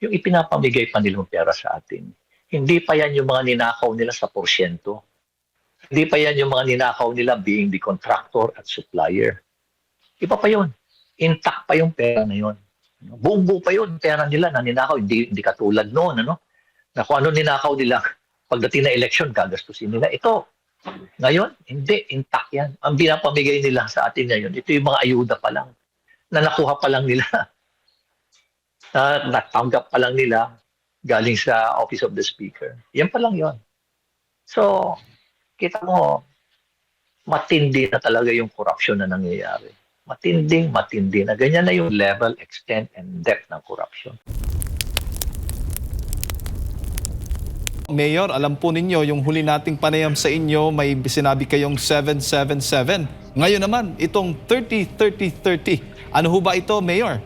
yung ipinapamigay pa nilang pera sa atin. Hindi pa yan yung mga ninakaw nila sa porsyento. Hindi pa yan yung mga ninakaw nila being the contractor at supplier. Iba pa yun. Intact pa yung pera na yun. Buong-buo pa yun, pera nila na ninakaw. Hindi katulad noon, ano? Na kung ano ninakaw nila, pagdating na election, gagastusin nila. Ito, ngayon, hindi, intact yan. Ang pinapamigay nila sa atin ngayon, ito yung mga ayuda pa lang, na nakuha pa lang nila, na natanggap pa lang nila galing sa Office of the Speaker. Yan pa lang yon. So, kita mo, matindi na talaga yung corruption na nangyayari. Matindi na. Ganyan na yung level, extent, and depth ng corruption. Mayor, alam po ninyo, yung huli nating panayam sa inyo, may sinabi kayong 777. Ngayon naman, itong 30-30-30. Ano ho ba ito, Mayor?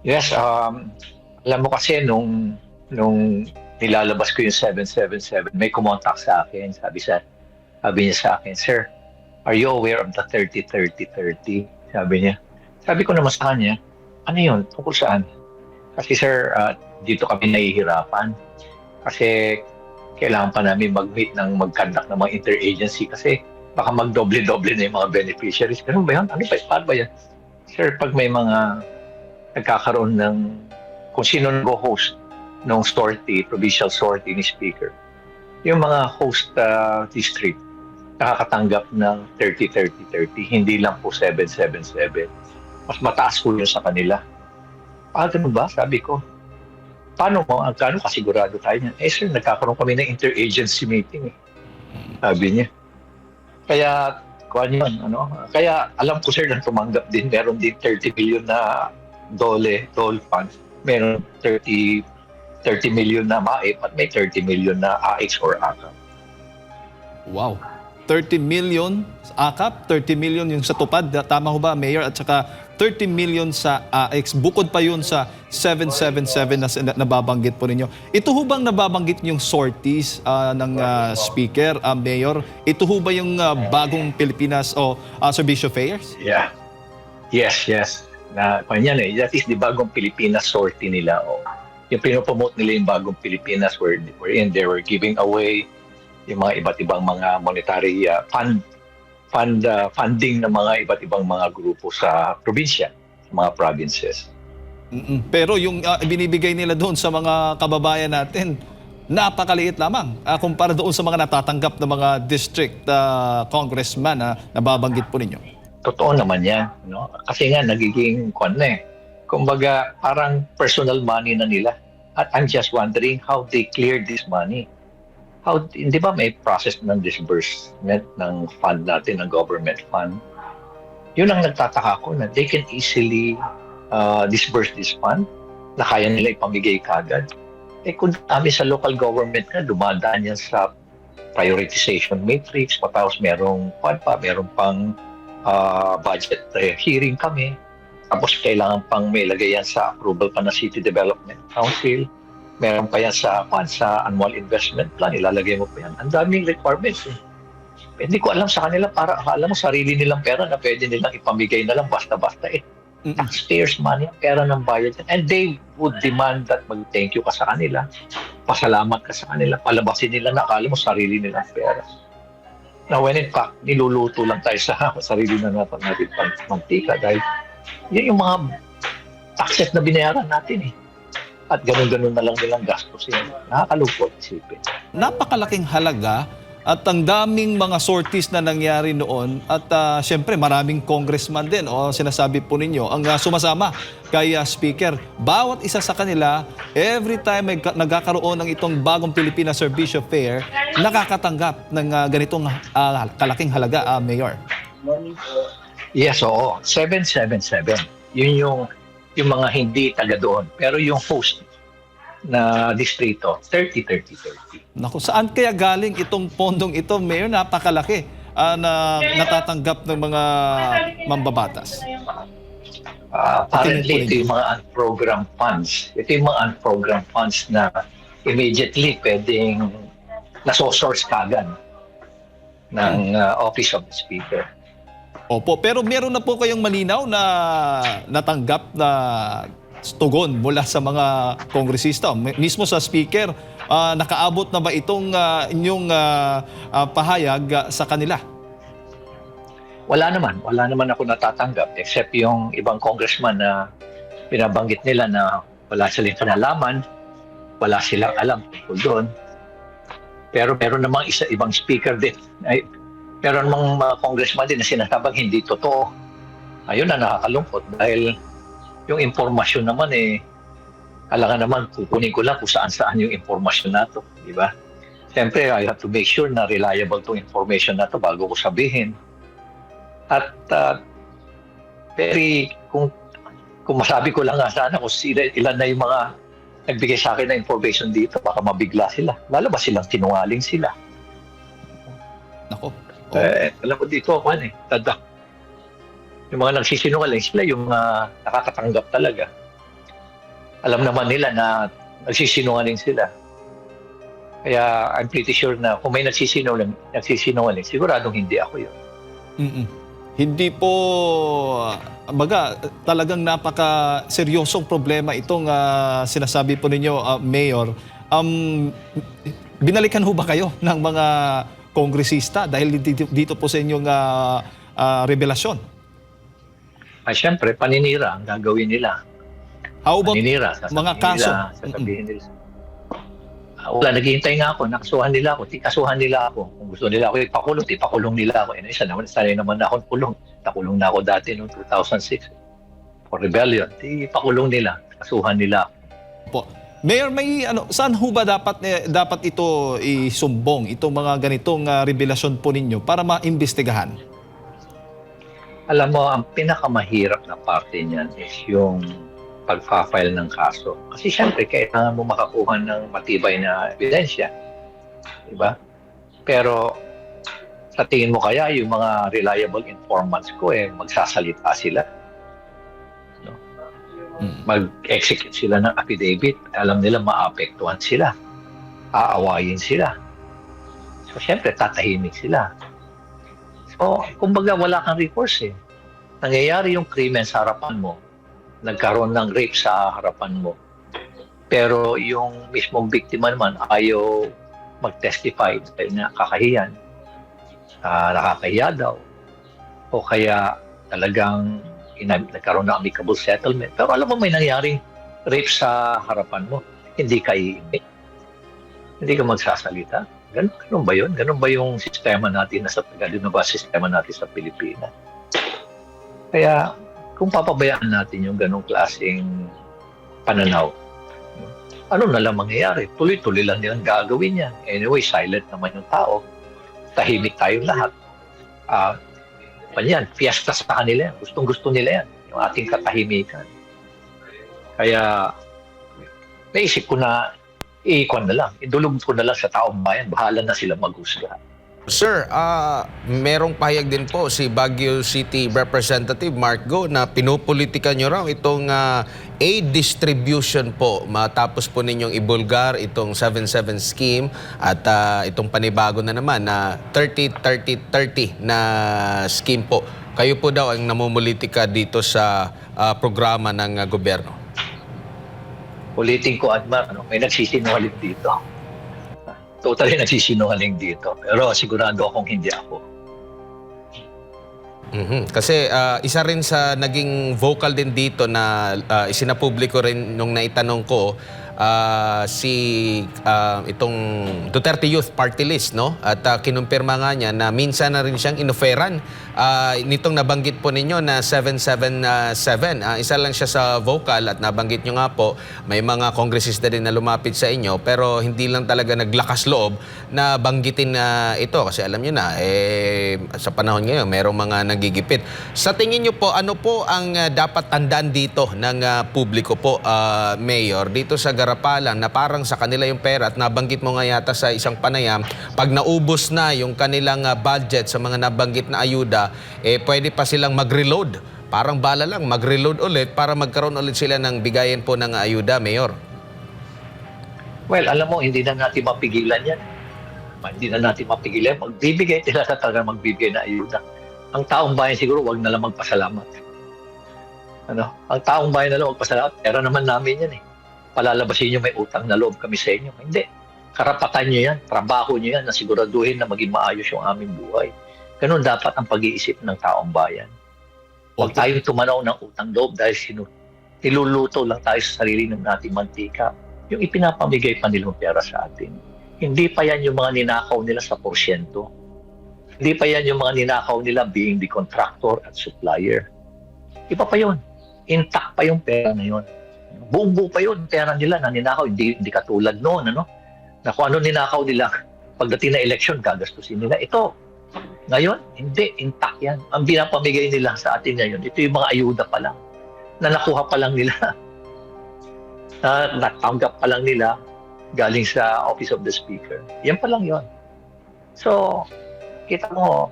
Yes, alam mo kasi nung nilalabas ko yung 777, may kumontak sa akin. Sabi niya sa akin, "Sir, are you aware of the 30-30-30?" Sabi niya. Sabi ko naman sa kanya, "Ano yun? Tungkol saan?" Kasi sir, dito kami nahihirapan. Kasi kailangan pa namin mag-meet ng mag-conduct ng mga interagency kasi baka magdoble-doble na yung mga beneficiaries. Ganun ba yan? Ano ba? Paano ba yan? Sir, pag may mga nagkakaroon ng kung sino nag-host ng sortie, provincial sortie ni Speaker, yung mga host district nakakatanggap ng 30-30-30, hindi lang po 777. Mas mataas po yun sa kanila. Ganun ba? Sabi ko. Paano mo? Kano kasigurado tayo niyan? Sir, nagkakaroon kami ng interagency meeting. Sabi niya. Kaya, kuhan yun, ano? Kaya, alam ko sir, na tumanggap din. Meron din 30 million na dole funds. Meron 30 million na MAEP at may 30 million na AX or AKAP. Wow. 30 million sa AKAP, 30 million yung sa tupad. Tama ho ba, Mayor? At saka 30 million sa AX. Bukod pa yun sa 777 na nababanggit po ninyo. Ito ho bang nababanggit yung sorties ng Speaker, Mayor? Ito ho ba yung bagong Pilipinas o Servicio Fairs? Yeah. Yes. Kanyan that is the bagong Pilipinas sortie nila. Yung pinopromote nila yung bagong Pilipinas wherein they were giving away yung mga iba't ibang mga monetary funding ng mga iba't ibang mga grupo sa probinsya, sa mga provinces. Pero yung binibigay nila doon sa mga kababayan natin, napakaliit lamang kumpara doon sa mga natatanggap ng mga district congressman na nababanggit po ninyo. Totoo naman yan. No? Kasi nga, nagiging kumbaga, parang personal money na nila. At I'm just wondering how they cleared this money. Hindi ba may process ng disbursement ng fund natin, ng government fund? Yun ang nagtataka ko na they can easily disburse this fund na kaya nila ipamigay kagad. Kung kami sa local government na dumadaan yan sa prioritization matrix, tapos merong pang budget hearing kami, tapos kailangan pang may lagay yan sa approval pa ng City Development Council. Meron pa yan sa annual investment plan, ilalagay mo pa yan. Ang daming requirements. Hindi ko alam sa kanila, para alam mo, sarili nilang pera na pwede nilang ipamigay na lang basta-basta Taxpayers money, pera ng bayad. And they would demand that mag-thank you ka sa kanila, pasalamat ka sa kanila, palabasin nila na akala mo sarili nilang pera. Now when in fact, niluluto lang tayo sa sarili na natin mantika dahil yun yung mga taxes na binayaran natin At ganun-ganun na lang nilang gastusin. Nakakalungkot isipin. Napakalaking halaga at ang daming mga sorties na nangyari noon at syempre maraming congressman din o sinasabi po ninyo ang sumasama kay Speaker. Bawat isa sa kanila, every time may nagkakaroon ng itong bagong Pilipinas Servicio Fair, nakakatanggap ng ganitong kalaking halaga, Mayor. Yes, oo. 777. Yun yung mga hindi taga doon. Pero yung host na distrito, 30-30-30. Naku, saan kaya galing itong pondong ito, Mayor? Napakalaki na natatanggap ng mga mambabatas. Apparently, ito yung mga unprogrammed funds. Ito yung mga unprogrammed funds na immediately pwedeng nasosource kagad ng Office of the Speaker. Opo, pero meron na po kayong malinaw na natanggap na tugon mula sa mga kongresista? Mismo sa speaker, nakaabot na ba itong inyong pahayag sa kanila? Wala naman ako natatanggap except yung ibang congressman na binabanggit nila na wala silang kinalaman, wala silang alam tungkol doon. Pero meron namang ibang speaker din. Meron namang mga congressman din na sinasabang hindi totoo. Ayun na nakakalungkot dahil yung impormasyon naman alangan naman kukunin ko lang kung saan yung impormasyon na to, di ba? Siyempre, I have to make sure na reliable tong information na to bago ko sabihin. At kung masabi ko lang nga sana kung ilan na yung mga nagbigay sa akin na information dito, baka mabigla sila. Lalo ba silang sinungaling sila? Nako. Alam mo dito, tadak. Yung mga nagsisinungaling sila, yung nakakatanggap talaga. Alam naman nila na nagsisinungaling sila. Kaya I'm pretty sure na kung may nagsisinungaling, siguradong hindi ako yun. Hindi po, talagang napaka-seryosong problema itong sinasabi po ninyo, Mayor. Binalikan ho ba kayo ng mga kongresista dahil dito po sa inyong revelasyon? Siyempre, paninira ang gagawin nila. How about Paninira, mga kaso? Sasabihin nila. Wala, naghihintay nga ako, nakasuhan nila ako, tikasuhan nila ako. Kung gusto nila ako ipakulong nila ako. Sanay naman na akong kulong. Nakulong na ako dati noong 2006 for rebellion. Ipakulong nila, kasuhan nila ako. Po. Mayor, saan ho ba dapat ito isumbong, itong mga ganitong revelasyon po ninyo para maimbestigahan? Alam mo, ang pinakamahirap na parte niyan is yung pag-file ng kaso. Kasi siyempre, kailangan mo makakuha ng matibay na ebidensya. Diba? Pero sa tingin mo kaya yung mga reliable informants ko, magsasalita sila. No? Mag-execute sila ng affidavit. Alam nila maapektuhan sila. Aawayin sila. So, siyempre, tatahimik sila. So, kumbaga wala kang recourse Nangyayari yung krimen sa harapan mo. Nagkaroon ng rape sa harapan mo. Pero yung mismong biktima naman ayaw mag-testify dahil nakakahiyan. Nakakahiya daw. O kaya talagang nagkaroon ng amicable settlement. Pero alam mo may nangyaring rape sa harapan mo. Hindi ka iimik. Hindi ka magsasalita. Ganun ba yun? Ganun ba yung sistema natin ganun ba sistema natin sa Pilipinas? Kaya kung papabayaan natin yung ganung klaseng pananaw, ano na lang mangyayari? Tuloy-tuloy lang nilang gagawin yan. Anyway, silent naman yung tao. Tahimik tayong lahat. Fiesta sa kanila yan. Gustong-gusto nila yan. Yung ating katahimikan. Kaya, naisip ko na iikon na lang. Idulog ko na lang sa taong bayan. Bahala na sila maghusga. Sir, merong pahayag din po si Baguio City Representative Mark Go na pinupolitika nyo raw itong aid distribution po matapos po ninyong ibulgar itong 7-7 scheme at itong panibago na naman na 30-30-30 na scheme po. Kayo po daw ang namumulitika dito sa programa ng gobyerno. Ulitin ko, Admar, may nagsisinungaling dito. Totally nagsisinungaling dito. Pero sigurado akong hindi ako. Kasi isa rin sa naging vocal din dito na isinapubliko rin nung naitanong ko itong Duterte Youth Party List, no? At kinumpirma nga niya na minsan na rin siyang inoferan nitong nabanggit po ninyo na 777. Isa lang siya sa vocal at nabanggit nyo nga po may mga kongresista din na lumapit sa inyo pero hindi lang talaga naglakas loob na banggitin na ito kasi alam nyo na sa panahon ngayon merong mga nagigipit. Sa tingin nyo po, ano po ang dapat tandaan dito ng publiko po, Mayor, dito sa Garapalan na parang sa kanila yung pera at nabanggit mo nga yata sa isang panayam, pag naubos na yung kanilang budget sa mga nabanggit na ayuda, pwede pa silang mag-reload. Parang bala lang, mag-reload ulit para magkaroon ulit sila ng bigayan po ng ayuda, Mayor. Well, alam mo, hindi na natin mapigilan yan. Hindi na natin mapigilan. Magbibigay sila sa talaga magbibigay na ayuda. Ang taong bayan siguro, wag na lang magpasalamat. Ang taong bayan na lang magpasalamat, pera naman namin yan eh. Palalabasin nyo may utang na loob kami sa inyo. Hindi. Karapatan nyo yan, trabaho nyo yan, na siguraduhin na maging maayos yung aming buhay. Ganun dapat ang pag-iisip ng taong bayan. Huwag tayong tumanaw ng utang loob dahil niluluto lang tayo sa sarili ng nating mantika. Yung ipinapamigay pa nilang pera sa atin. Hindi pa yan yung mga ninakaw nila sa porsyento. Hindi pa yan yung mga ninakaw nila being the contractor at supplier. Iba pa yun. Intact pa yung pera na yun. Buong-buo pa yun. Pera nila na ninakaw. Hindi katulad noon. Na kung ano ninakaw nila, pagdating na eleksyon, gagastusin nila. Ito, ngayon, hindi. Intact yan. Ang pinapamigay nila sa atin ngayon, ito yung mga ayuda pa lang. Na nakuha pa lang nila. Na natanggap pa lang nila galing sa Office of the Speaker. Yan pa lang yun. So, kita mo,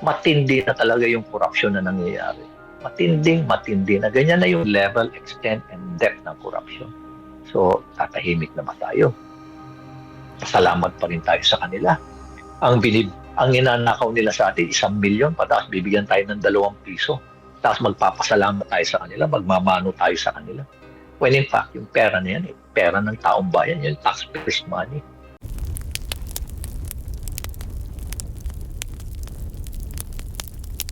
matindi na talaga yung corruption na nangyayari. Matindi na. Ganyan na yung level, extent, and depth ng corruption. So, tatahimik na ba tayo? Pasalamat pa rin tayo sa kanila. Ang inanakaw nila sa atin, 1 milyon, tapos bibigyan tayo ng 2 piso. Tapos magpapasalamat tayo sa kanila, magmamano tayo sa kanila. When in fact, yung pera na yan, pera ng taong bayan, yung taxpayers' money.